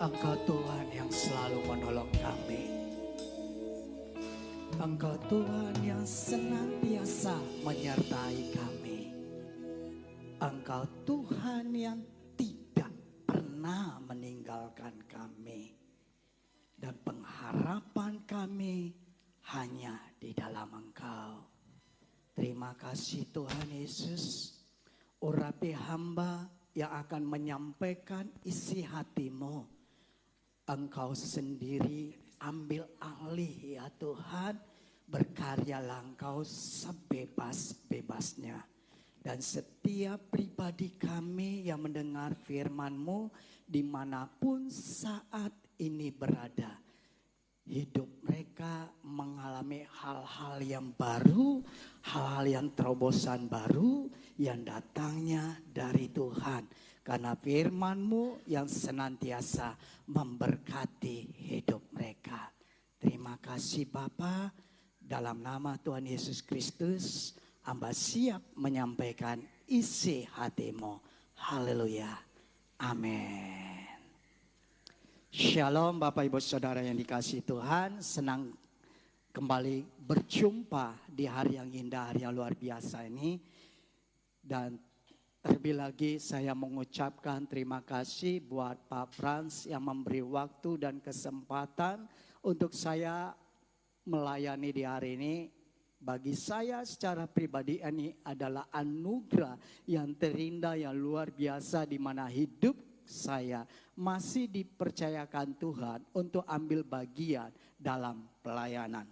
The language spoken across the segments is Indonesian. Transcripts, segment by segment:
Engkau Tuhan yang selalu menolong kami. Engkau Tuhan yang senantiasa menyertai kami. Engkau Tuhan yang tidak pernah meninggalkan kami. Dan pengharapan kami hanya di dalam Engkau. Terima kasih Tuhan Yesus. Urapi hamba yang akan menyampaikan isi hati-Mu. Engkau sendiri ambil alih ya Tuhan. Berkaryalah Engkau sebebas-bebasnya. Dan setiap pribadi kami yang mendengar firman-Mu dimanapun saat ini berada. Hidup mereka mengalami hal-hal yang baru, hal-hal yang terobosan baru yang datangnya dari Tuhan. Karena firman-Mu yang senantiasa memberkati hidup mereka. Terima kasih Bapa, dalam nama Tuhan Yesus Kristus, hamba siap menyampaikan isi hati-Mu. Haleluya. Amin. Shalom Bapak Ibu Saudara yang dikasihi Tuhan. Senang kembali berjumpa di hari yang indah, hari yang luar biasa ini. Dan terlebih lagi saya mengucapkan terima kasih buat Pak Frans yang memberi waktu dan kesempatan untuk saya melayani di hari ini. Bagi saya secara pribadi ini adalah anugerah yang terindah, yang luar biasa, di mana hidup saya masih dipercayakan Tuhan untuk ambil bagian dalam pelayanan.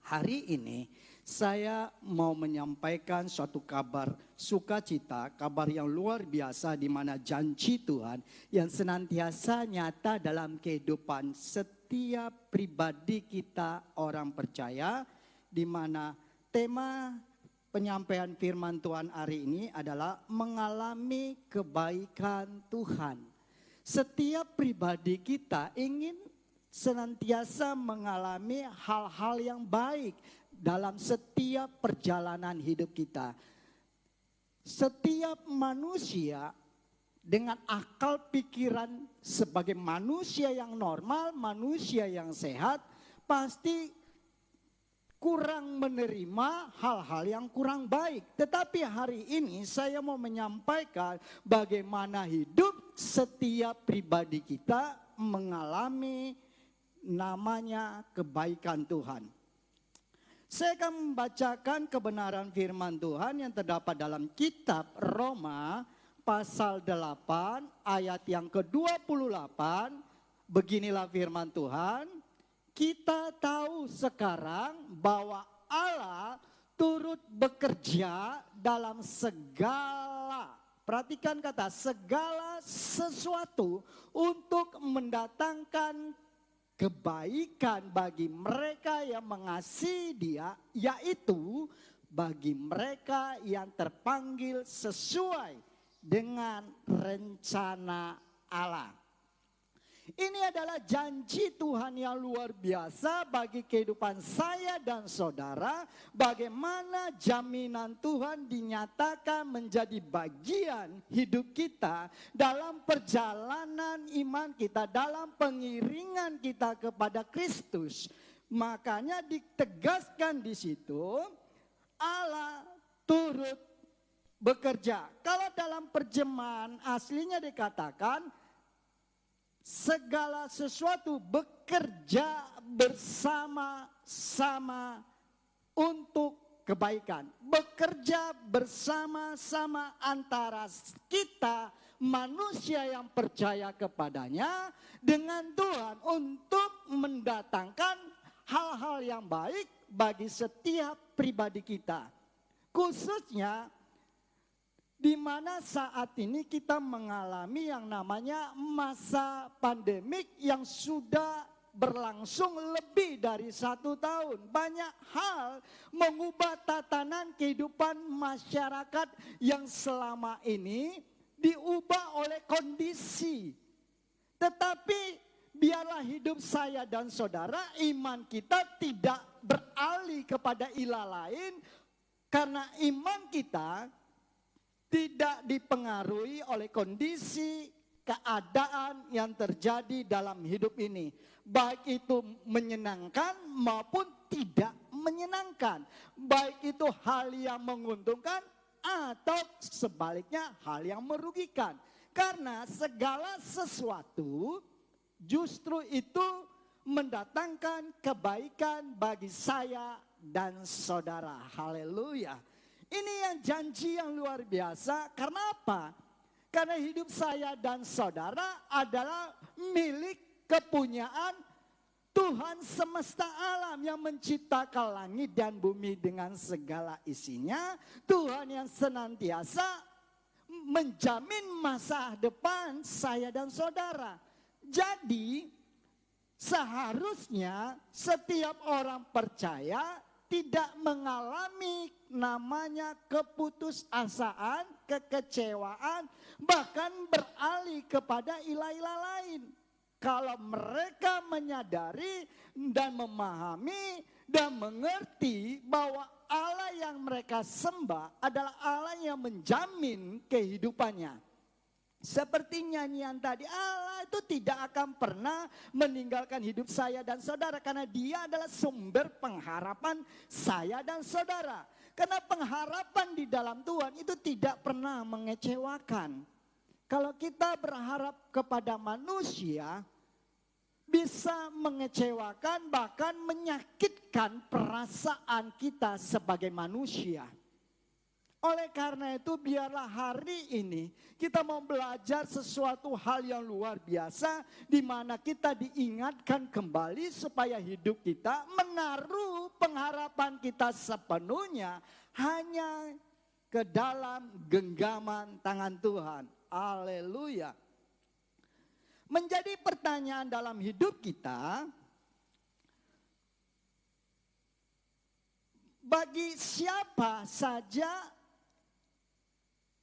Hari ini saya mau menyampaikan suatu kabar sukacita, kabar yang luar biasa, di mana janji Tuhan yang senantiasa nyata dalam kehidupan setiap pribadi kita orang percaya, di mana tema penyampaian firman Tuhan hari ini adalah mengalami kebaikan Tuhan. Setiap pribadi kita ingin senantiasa mengalami hal-hal yang baik dalam setiap perjalanan hidup kita. Setiap manusia dengan akal pikiran sebagai manusia yang normal, manusia yang sehat, pasti kurang menerima hal-hal yang kurang baik. Tetapi hari ini saya mau menyampaikan bagaimana hidup setiap pribadi kita mengalami namanya kebaikan Tuhan. Saya akan membacakan kebenaran firman Tuhan yang terdapat dalam kitab Roma pasal 8 ayat yang ke-28. Beginilah firman Tuhan. Kita tahu sekarang bahwa Allah turut bekerja dalam segala, perhatikan kata segala sesuatu, untuk mendatangkan kebaikan bagi mereka yang mengasihi Dia, yaitu bagi mereka yang terpanggil sesuai dengan rencana Allah. Ini adalah janji Tuhan yang luar biasa bagi kehidupan saya dan saudara. Bagaimana jaminan Tuhan dinyatakan menjadi bagian hidup kita dalam perjalanan iman kita, dalam pengiringan kita kepada Kristus. Makanya ditegaskan di situ, Allah turut bekerja. Kalau dalam terjemahan aslinya dikatakan, segala sesuatu bekerja bersama-sama untuk kebaikan. Bekerja bersama-sama antara kita manusia yang percaya kepadanya dengan Tuhan untuk mendatangkan hal-hal yang baik bagi setiap pribadi kita. Khususnya di mana saat ini kita mengalami yang namanya masa pandemik yang sudah berlangsung lebih dari 1 tahun. Banyak hal mengubah tatanan kehidupan masyarakat yang selama ini diubah oleh kondisi. Tetapi biarlah hidup saya dan saudara, iman kita tidak beralih kepada ilah lain, karena iman kita tidak dipengaruhi oleh kondisi keadaan yang terjadi dalam hidup ini. Baik itu menyenangkan maupun tidak menyenangkan. Baik itu hal yang menguntungkan atau sebaliknya hal yang merugikan. Karena segala sesuatu justru itu mendatangkan kebaikan bagi saya dan saudara. Haleluya. Ini yang janji yang luar biasa. Karena apa? Karena hidup saya dan saudara adalah milik kepunyaan Tuhan semesta alam yang menciptakan langit dan bumi dengan segala isinya. Tuhan yang senantiasa menjamin masa depan saya dan saudara. Jadi seharusnya setiap orang percaya tidak mengalami namanya keputusasaan, kekecewaan, bahkan beralih kepada ilah-ilah lain. Kalau mereka menyadari dan memahami dan mengerti bahwa Allah yang mereka sembah adalah Allah yang menjamin kehidupannya. Seperti nyanyian tadi, Allah itu tidak akan pernah meninggalkan hidup saya dan saudara. Karena dia adalah sumber pengharapan saya dan saudara. Karena pengharapan di dalam Tuhan itu tidak pernah mengecewakan. Kalau kita berharap kepada manusia, bisa mengecewakan bahkan menyakitkan perasaan kita sebagai manusia. Oleh karena itu biarlah hari ini kita mau belajar sesuatu hal yang luar biasa, di mana kita diingatkan kembali supaya hidup kita menaruh pengharapan kita sepenuhnya hanya ke dalam genggaman tangan Tuhan. Haleluya. Menjadi pertanyaan dalam hidup kita, bagi siapa saja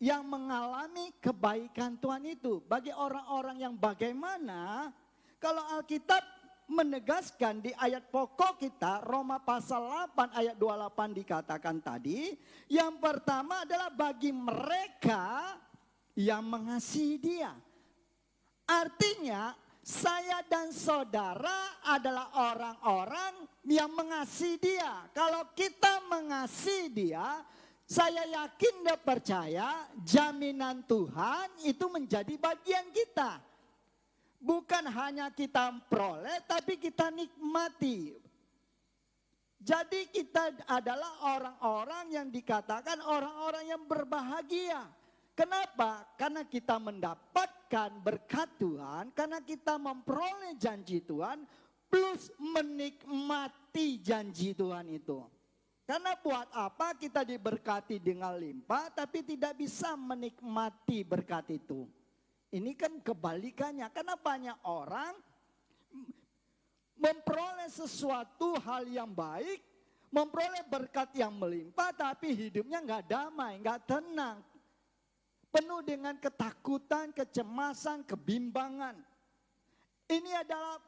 yang mengalami kebaikan Tuhan itu? Bagi orang-orang yang bagaimana? Kalau Alkitab menegaskan di ayat pokok kita, Roma pasal 8 ayat 28 dikatakan tadi, yang pertama adalah bagi mereka yang mengasihi Dia. Artinya saya dan saudara adalah orang-orang yang mengasihi Dia. Kalau kita mengasihi Dia, saya yakin dan percaya jaminan Tuhan itu menjadi bagian kita. Bukan hanya kita peroleh, tapi kita nikmati. Jadi kita adalah orang-orang yang dikatakan orang-orang yang berbahagia. Kenapa? Karena kita mendapatkan berkat Tuhan, karena kita memperoleh janji Tuhan, plus menikmati janji Tuhan itu. Karena buat apa kita diberkati dengan limpah tapi tidak bisa menikmati berkat itu. Ini kan kebalikannya. Karena banyak orang memperoleh sesuatu hal yang baik, memperoleh berkat yang melimpah tapi hidupnya nggak damai, nggak tenang. Penuh dengan ketakutan, kecemasan, kebimbangan. Ini adalah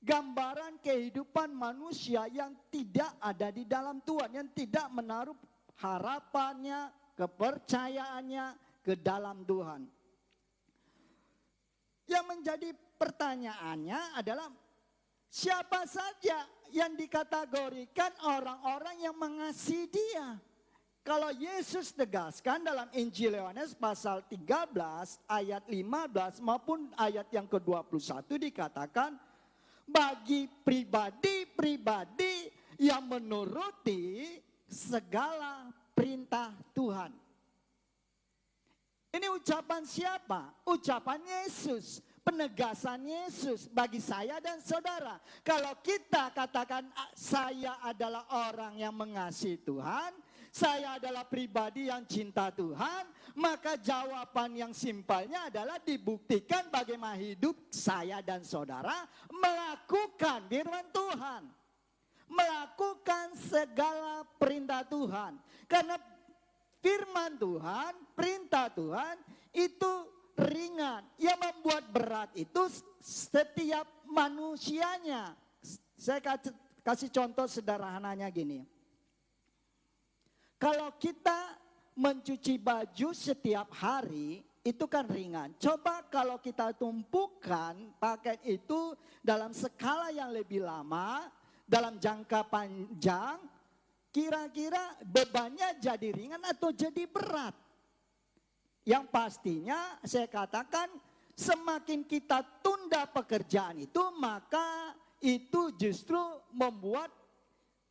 gambaran kehidupan manusia yang tidak ada di dalam Tuhan. Yang tidak menaruh harapannya, kepercayaannya ke dalam Tuhan. Yang menjadi pertanyaannya adalah siapa saja yang dikategorikan orang-orang yang mengasihi Dia. Kalau Yesus tegaskan dalam Injil Yohanes pasal 13 ayat 15 maupun ayat yang ke-21 dikatakan, bagi pribadi-pribadi yang menuruti segala perintah Tuhan. Ini ucapan siapa? Ucapan Yesus, penegasan Yesus bagi saya dan saudara. Kalau kita katakan saya adalah orang yang mengasihi Tuhan, saya adalah pribadi yang cinta Tuhan, maka jawaban yang simpelnya adalah dibuktikan bagaimana hidup saya dan saudara melakukan firman Tuhan. Melakukan segala perintah Tuhan. Karena firman Tuhan, perintah Tuhan itu ringan. Yang membuat berat itu setiap manusianya. Saya kasih contoh sederhananya gini. Kalau kita mencuci baju setiap hari, itu kan ringan. Coba kalau kita tumpukan paket itu dalam skala yang lebih lama, dalam jangka panjang, kira-kira bebannya jadi ringan atau jadi berat. Yang pastinya saya katakan semakin kita tunda pekerjaan itu, maka itu justru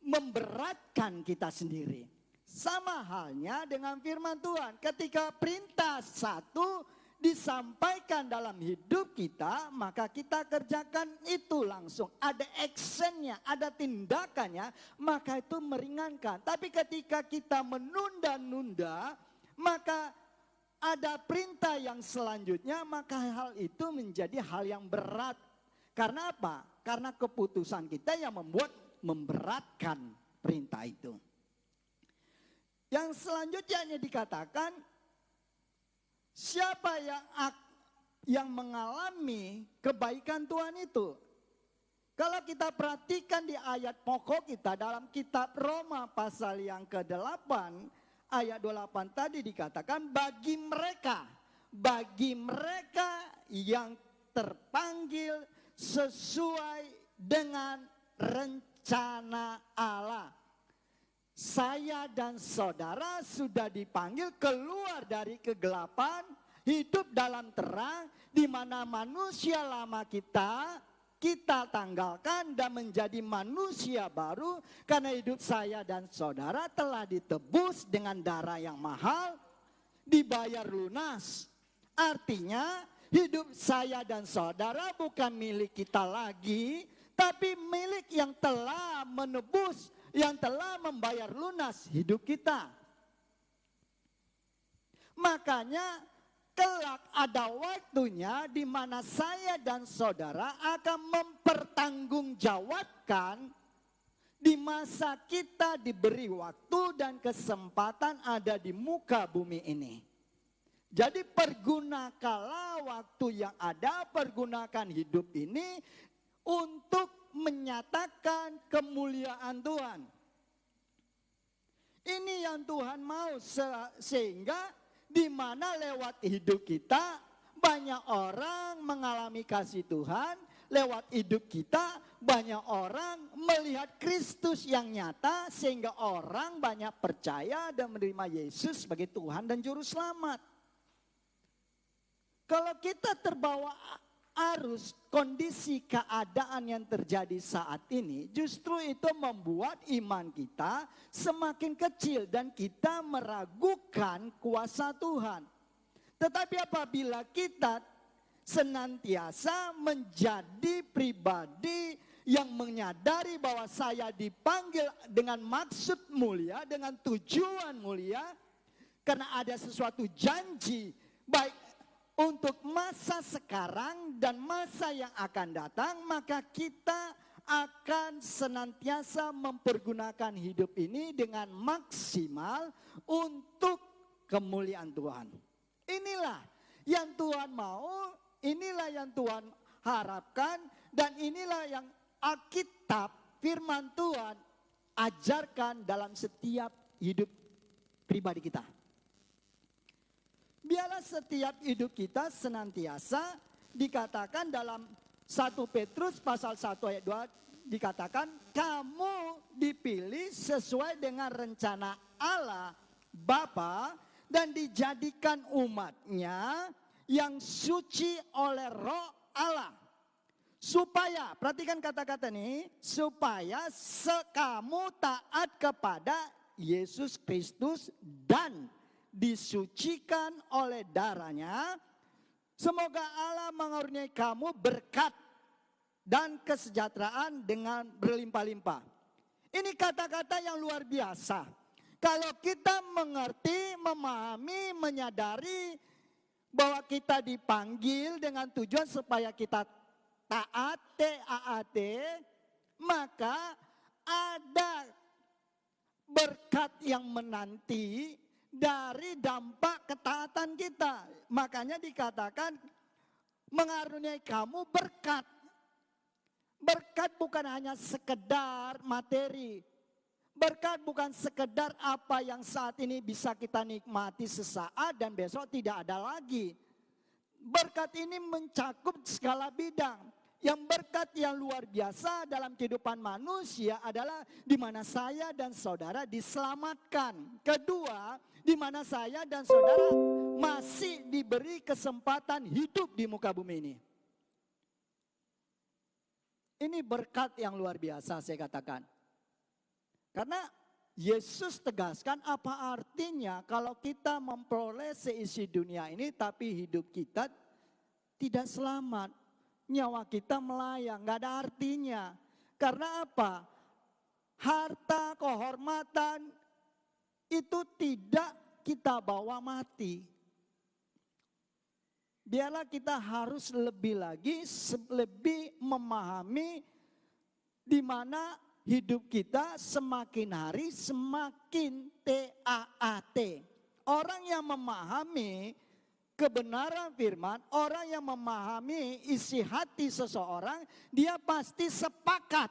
memberatkan kita sendiri. Sama halnya dengan firman Tuhan. Ketika perintah satu disampaikan dalam hidup kita, maka kita kerjakan itu langsung. Ada actionnya, ada tindakannya, maka itu meringankan. Tapi ketika kita menunda-nunda, maka ada perintah yang selanjutnya, maka hal itu menjadi hal yang berat. Karena apa? Karena keputusan kita yang memberatkan perintah itu. Yang selanjutnya dikatakan, siapa yang mengalami kebaikan Tuhan itu? Kalau kita perhatikan di ayat pokok kita dalam kitab Roma pasal yang ke-8, ayat 28 tadi dikatakan, bagi mereka yang terpanggil sesuai dengan rencana Allah. Saya dan saudara sudah dipanggil keluar dari kegelapan, hidup dalam terang, di mana manusia lama kita tanggalkan dan menjadi manusia baru, karena hidup saya dan saudara telah ditebus dengan darah yang mahal, dibayar lunas. Artinya hidup saya dan saudara bukan milik kita lagi, tapi milik yang telah menebus, yang telah membayar lunas hidup kita. Makanya kelak ada waktunya di mana saya dan saudara akan mempertanggungjawabkan di masa kita diberi waktu dan kesempatan ada di muka bumi ini. Jadi pergunakanlah waktu yang ada, pergunakan hidup ini untuk menyatakan kemuliaan Tuhan. Ini yang Tuhan mau, sehingga di mana lewat hidup kita banyak orang mengalami kasih Tuhan, lewat hidup kita banyak orang melihat Kristus yang nyata, sehingga orang banyak percaya dan menerima Yesus sebagai Tuhan dan Juru Selamat. Kalau kita terbawa arus kondisi keadaan yang terjadi saat ini, justru itu membuat iman kita semakin kecil dan kita meragukan kuasa Tuhan. Tetapi apabila kita senantiasa menjadi pribadi yang menyadari bahwa saya dipanggil dengan maksud mulia, dengan tujuan mulia, karena ada sesuatu janji baik untuk masa sekarang dan masa yang akan datang, maka kita akan senantiasa mempergunakan hidup ini dengan maksimal untuk kemuliaan Tuhan. Inilah yang Tuhan mau, inilah yang Tuhan harapkan, dan inilah yang Alkitab, firman Tuhan ajarkan dalam setiap hidup pribadi kita. Biarlah setiap hidup kita senantiasa dikatakan dalam 1 Petrus pasal 1 ayat 2 dikatakan, kamu dipilih sesuai dengan rencana Allah Bapa dan dijadikan umatnya yang suci oleh Roh Allah. Supaya, perhatikan kata-kata ini, supaya kamu taat kepada Yesus Kristus dan disucikan oleh darahnya. Semoga Allah mengaruniai kamu berkat dan kesejahteraan dengan berlimpah-limpah. Ini kata-kata yang luar biasa. Kalau kita mengerti, memahami, menyadari bahwa kita dipanggil dengan tujuan supaya kita taat, T-A-A-T, maka ada berkat yang menanti dari dampak ketaatan kita. Makanya dikatakan mengaruniai kamu berkat. Berkat bukan hanya sekedar materi. Berkat bukan sekedar apa yang saat ini bisa kita nikmati sesaat dan besok tidak ada lagi. Berkat ini mencakup segala bidang. Yang berkat yang luar biasa dalam kehidupan manusia adalah di mana saya dan saudara diselamatkan. Kedua, di mana saya dan saudara masih diberi kesempatan hidup di muka bumi ini. Ini berkat yang luar biasa saya katakan. Karena Yesus tegaskan apa artinya kalau kita memperoleh seisi dunia ini tapi hidup kita tidak selamat. Nyawa kita melayang, gak ada artinya. Karena apa? Harta, kehormatan itu tidak kita bawa mati. Biarlah kita harus lebih lagi, lebih memahami di mana hidup kita semakin hari semakin taat. Orang yang memahami kebenaran firman, orang yang memahami isi hati seseorang, dia pasti sepakat.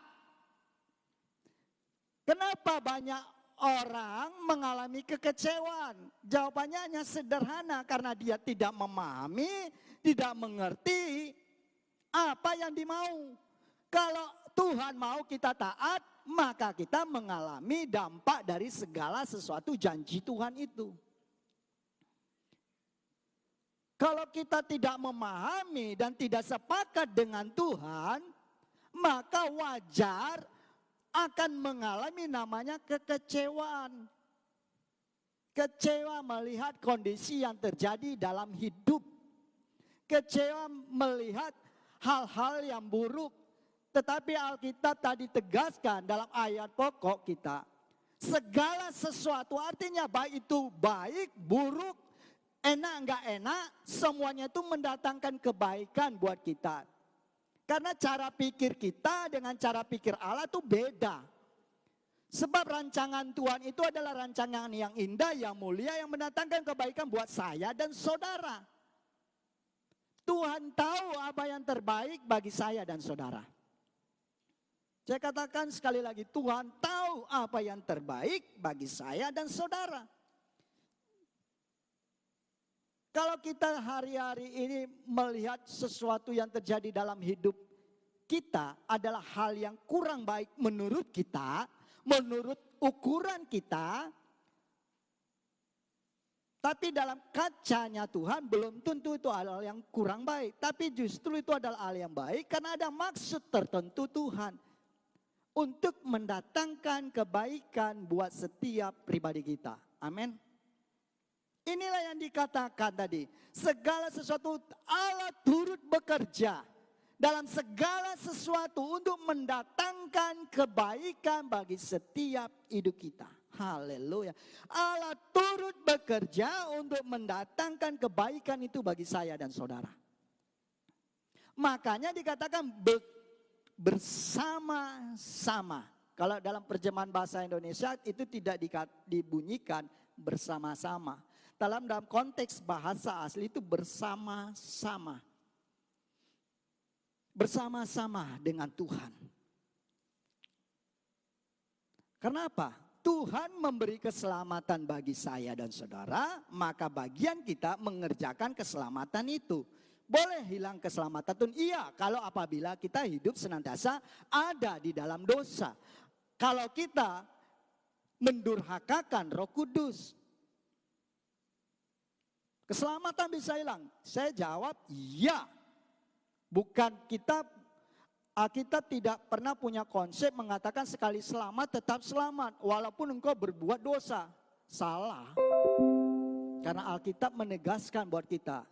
Kenapa banyak orang mengalami kekecewaan? Jawabannya hanya sederhana, karena dia tidak memahami, tidak mengerti apa yang dimau. Kalau Tuhan mau kita taat, maka kita mengalami dampak dari segala sesuatu janji Tuhan itu. Kalau kita tidak memahami dan tidak sepakat dengan Tuhan, maka wajar akan mengalami namanya kekecewaan. Kecewa melihat kondisi yang terjadi dalam hidup. Kecewa melihat hal-hal yang buruk. Tetapi Alkitab tadi tegaskan dalam ayat pokok kita, segala sesuatu artinya baik itu baik, buruk, enak enggak enak, semuanya itu mendatangkan kebaikan buat kita. Karena cara pikir kita dengan cara pikir Allah itu beda. Sebab rancangan Tuhan itu adalah rancangan yang indah, yang mulia, yang mendatangkan kebaikan buat saya dan saudara. Tuhan tahu apa yang terbaik bagi saya dan saudara. Saya katakan sekali lagi, Tuhan tahu apa yang terbaik bagi saya dan saudara. Kalau kita hari-hari ini melihat sesuatu yang terjadi dalam hidup kita adalah hal yang kurang baik menurut kita, menurut ukuran kita, tapi dalam kacanya Tuhan belum tentu itu hal yang kurang baik. Tapi justru itu adalah hal yang baik karena ada maksud tertentu Tuhan untuk mendatangkan kebaikan buat setiap pribadi kita. Amin. Inilah yang dikatakan tadi. Segala sesuatu Allah turut bekerja dalam segala sesuatu untuk mendatangkan kebaikan bagi setiap hidup kita. Haleluya. Allah turut bekerja untuk mendatangkan kebaikan itu bagi saya dan saudara. Makanya dikatakan bersama-sama. Kalau dalam terjemahan bahasa Indonesia itu tidak dibunyikan bersama-sama. Dalam konteks bahasa asli itu bersama-sama. Bersama-sama dengan Tuhan. Kenapa? Tuhan memberi keselamatan bagi saya dan saudara, maka bagian kita mengerjakan keselamatan itu. Boleh hilang keselamatan Tuhan? Iya, kalau apabila kita hidup senantiasa ada di dalam dosa. Kalau kita mendurhakakan Roh Kudus, keselamatan bisa hilang. Saya jawab iya. Bukan kita tidak pernah punya konsep mengatakan sekali selamat tetap selamat walaupun engkau berbuat dosa. Salah. Karena Alkitab menegaskan buat kita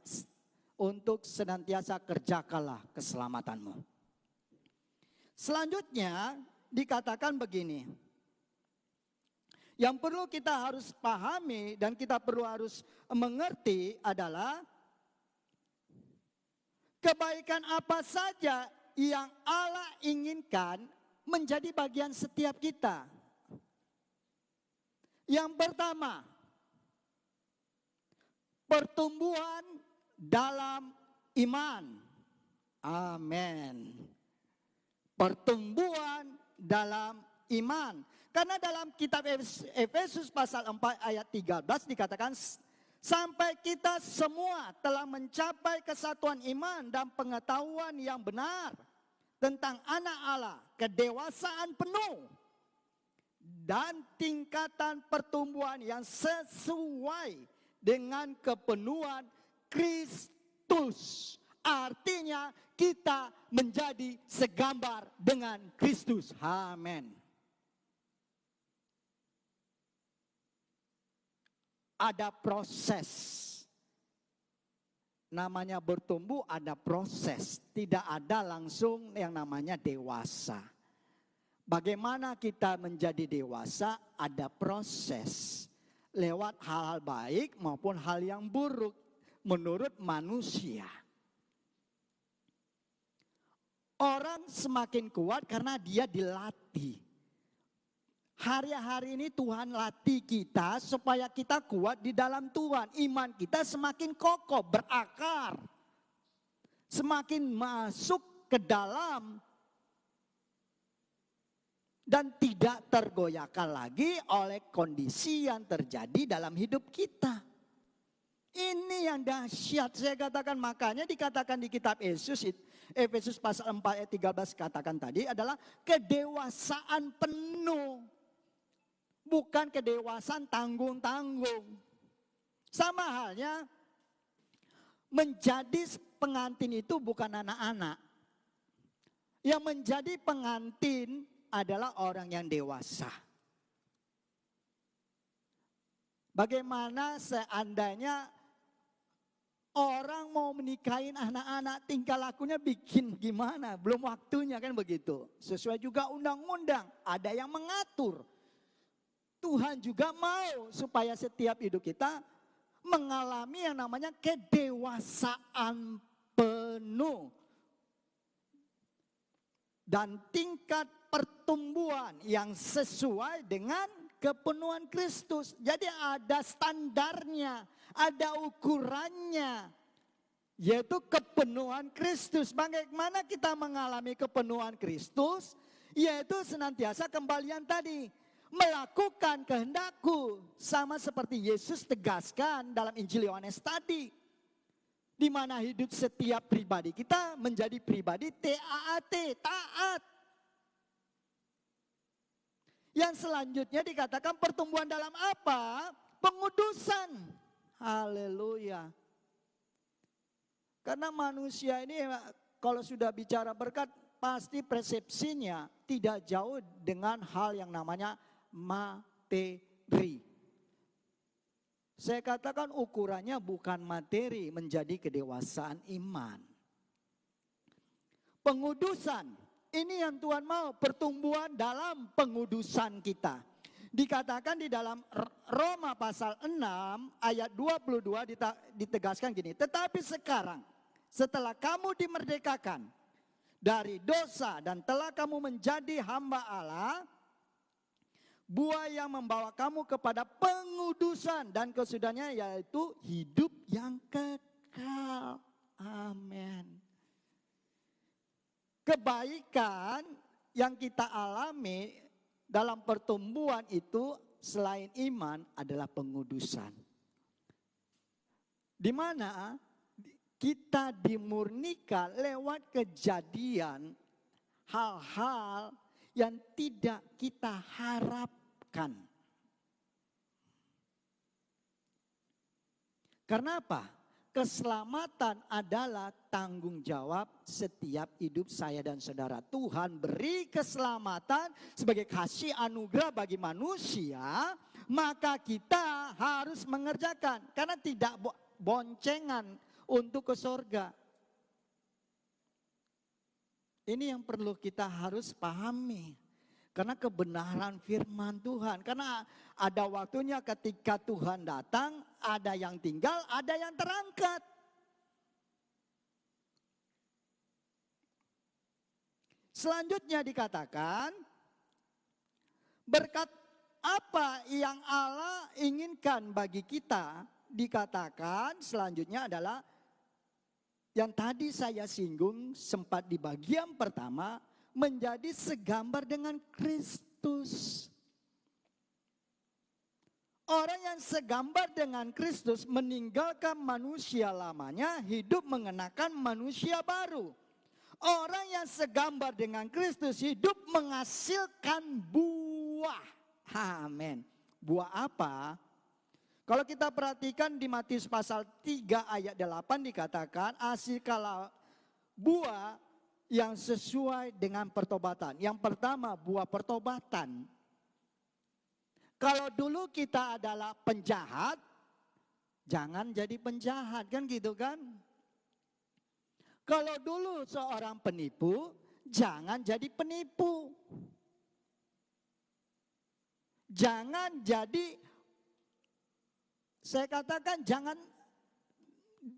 untuk senantiasa kerjakanlah keselamatanmu. Selanjutnya dikatakan begini. Yang perlu kita harus pahami dan kita perlu harus mengerti adalah kebaikan apa saja yang Allah inginkan menjadi bagian setiap kita. Yang pertama, pertumbuhan dalam iman. Amin. Pertumbuhan dalam iman. Karena dalam kitab Efesus pasal 4 ayat 13 dikatakan, sampai kita semua telah mencapai kesatuan iman dan pengetahuan yang benar tentang anak Allah, kedewasaan penuh dan tingkatan pertumbuhan yang sesuai dengan kepenuhan Kristus. Artinya kita menjadi segambar dengan Kristus. Amin. Ada proses. Namanya bertumbuh ada proses. Tidak ada langsung yang namanya dewasa. Bagaimana kita menjadi dewasa? Ada proses. Lewat hal-hal baik maupun hal yang buruk menurut manusia. Orang semakin kuat karena dia dilatih. Hari-hari ini Tuhan latih kita supaya kita kuat di dalam Tuhan. Iman kita semakin kokoh, berakar. Semakin masuk ke dalam. Dan tidak tergoyahkan lagi oleh kondisi yang terjadi dalam hidup kita. Ini yang dahsyat, saya katakan, makanya dikatakan di kitab Efesus pasal 4 ayat 13 katakan tadi adalah kedewasaan penuh. Bukan kedewasaan tanggung-tanggung. Sama halnya menjadi pengantin itu bukan anak-anak. Yang menjadi pengantin adalah orang yang dewasa. Bagaimana seandainya orang mau menikahin anak-anak, tingkah lakunya bikin gimana? Belum waktunya kan begitu. Sesuai juga undang-undang, ada yang mengatur. Tuhan juga mau supaya setiap hidup kita mengalami yang namanya kedewasaan penuh. Dan tingkat pertumbuhan yang sesuai dengan kepenuhan Kristus. Jadi ada standarnya, ada ukurannya. Yaitu kepenuhan Kristus. Bagaimana kita mengalami kepenuhan Kristus? Yaitu senantiasa kembalian tadi. Melakukan kehendakku. Sama seperti Yesus tegaskan dalam Injil Yohanes tadi. Di mana hidup setiap pribadi kita menjadi pribadi TAAT, taat. Yang selanjutnya dikatakan pertumbuhan dalam apa? Pengudusan. Haleluya. Karena manusia ini kalau sudah bicara berkat pasti persepsinya tidak jauh dengan hal yang namanya materi. Saya katakan ukurannya bukan materi menjadi kedewasaan iman. Pengudusan, ini yang Tuhan mau, pertumbuhan dalam pengudusan kita. Dikatakan di dalam Roma pasal 6 ayat 22 ditegaskan gini. Tetapi sekarang setelah kamu dimerdekakan dari dosa dan telah kamu menjadi hamba Allah, buah yang membawa kamu kepada pengudusan dan kesudahannya yaitu hidup yang kekal. Amin. Kebaikan yang kita alami dalam pertumbuhan itu selain iman adalah pengudusan. Di mana kita dimurnikan lewat kejadian hal-hal yang tidak kita harapkan. Karena apa? Keselamatan adalah tanggung jawab setiap hidup saya dan saudara. Tuhan beri keselamatan sebagai kasih anugerah bagi manusia, maka kita harus mengerjakan. Karena tidak boncengan untuk ke surga. Ini yang perlu kita harus pahami. Karena kebenaran firman Tuhan. Karena ada waktunya ketika Tuhan datang, ada yang tinggal, ada yang terangkat. Selanjutnya dikatakan, berkat apa yang Allah inginkan bagi kita, dikatakan selanjutnya adalah yang tadi saya singgung sempat di bagian pertama, menjadi segambar dengan Kristus. Orang yang segambar dengan Kristus meninggalkan manusia lamanya, hidup mengenakan manusia baru. Orang yang segambar dengan Kristus hidup menghasilkan buah. Amin. Buah apa? Kalau kita perhatikan di Matius pasal 3 ayat 8 dikatakan, hasilkanlah buah yang sesuai dengan pertobatan. Yang pertama, buah pertobatan. Kalau dulu kita adalah penjahat, jangan jadi penjahat, kan gitu kan? Kalau dulu seorang penipu, jangan jadi penipu. Jangan jadi, saya katakan jangan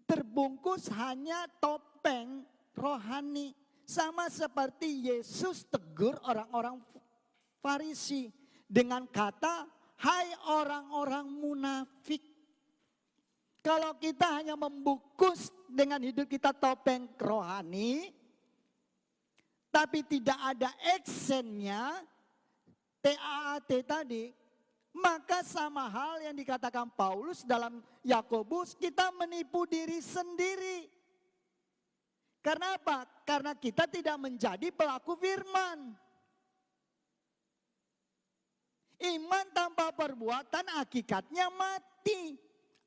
terbungkus hanya topeng rohani. Sama seperti Yesus tegur orang-orang Farisi dengan kata, hai orang-orang munafik. Kalau kita hanya membungkus dengan hidup kita topeng rohani, tapi tidak ada actionnya, TAAT tadi, maka sama hal yang dikatakan Paulus dalam Yakobus, kita menipu diri sendiri. Karena apa? Karena kita tidak menjadi pelaku firman. Iman tanpa perbuatan hakikatnya mati.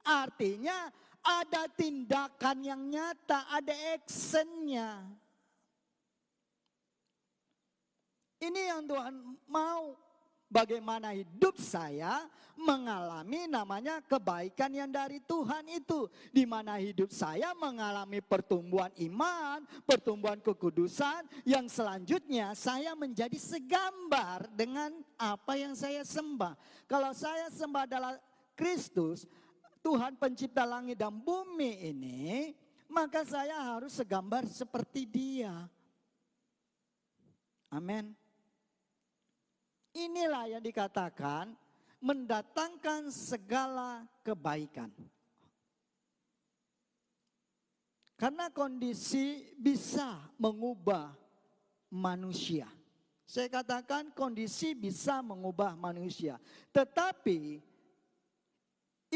Artinya ada tindakan yang nyata, ada actionnya. Ini yang Tuhan mau. Bagaimana hidup saya mengalami namanya kebaikan yang dari Tuhan itu. Di mana hidup saya mengalami pertumbuhan iman, pertumbuhan kekudusan. Yang selanjutnya saya menjadi segambar dengan apa yang saya sembah. Kalau saya sembah adalah Kristus, Tuhan pencipta langit dan bumi ini, maka saya harus segambar seperti Dia. Amin. Inilah yang dikatakan mendatangkan segala kebaikan. Karena kondisi bisa mengubah manusia. Saya katakan kondisi bisa mengubah manusia. Tetapi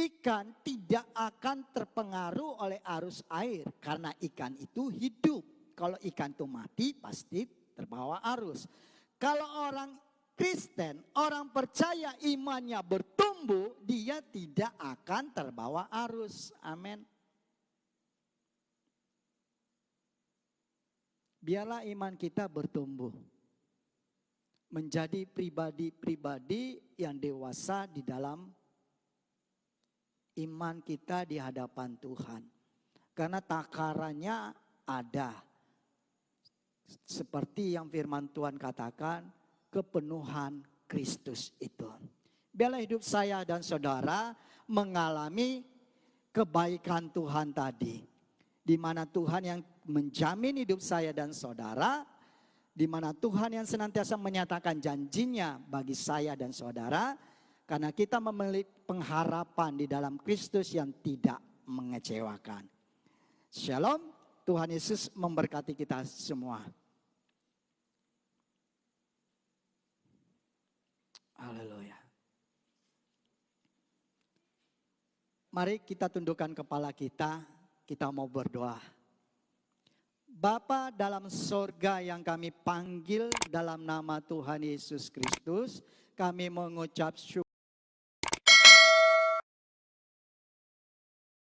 ikan tidak akan terpengaruh oleh arus air. Karena ikan itu hidup. Kalau ikan itu mati pasti terbawa arus. Kalau orang Kristen, orang percaya imannya bertumbuh, dia tidak akan terbawa arus. Amin. Biarlah iman kita bertumbuh. Menjadi pribadi-pribadi yang dewasa di dalam iman kita di hadapan Tuhan. Karena takarannya ada. Seperti yang firman Tuhan katakan, kepenuhan Kristus itu. Biarlah hidup saya dan saudara mengalami kebaikan Tuhan tadi. Di mana Tuhan yang menjamin hidup saya dan saudara. Di mana Tuhan yang senantiasa menyatakan janjinya bagi saya dan saudara. Karena kita memiliki pengharapan di dalam Kristus yang tidak mengecewakan. Shalom, Tuhan Yesus memberkati kita semua. Haleluya. Mari kita tundukkan kepala kita mau berdoa. Bapa dalam sorga yang kami panggil dalam nama Tuhan Yesus Kristus, kami mengucap syukur.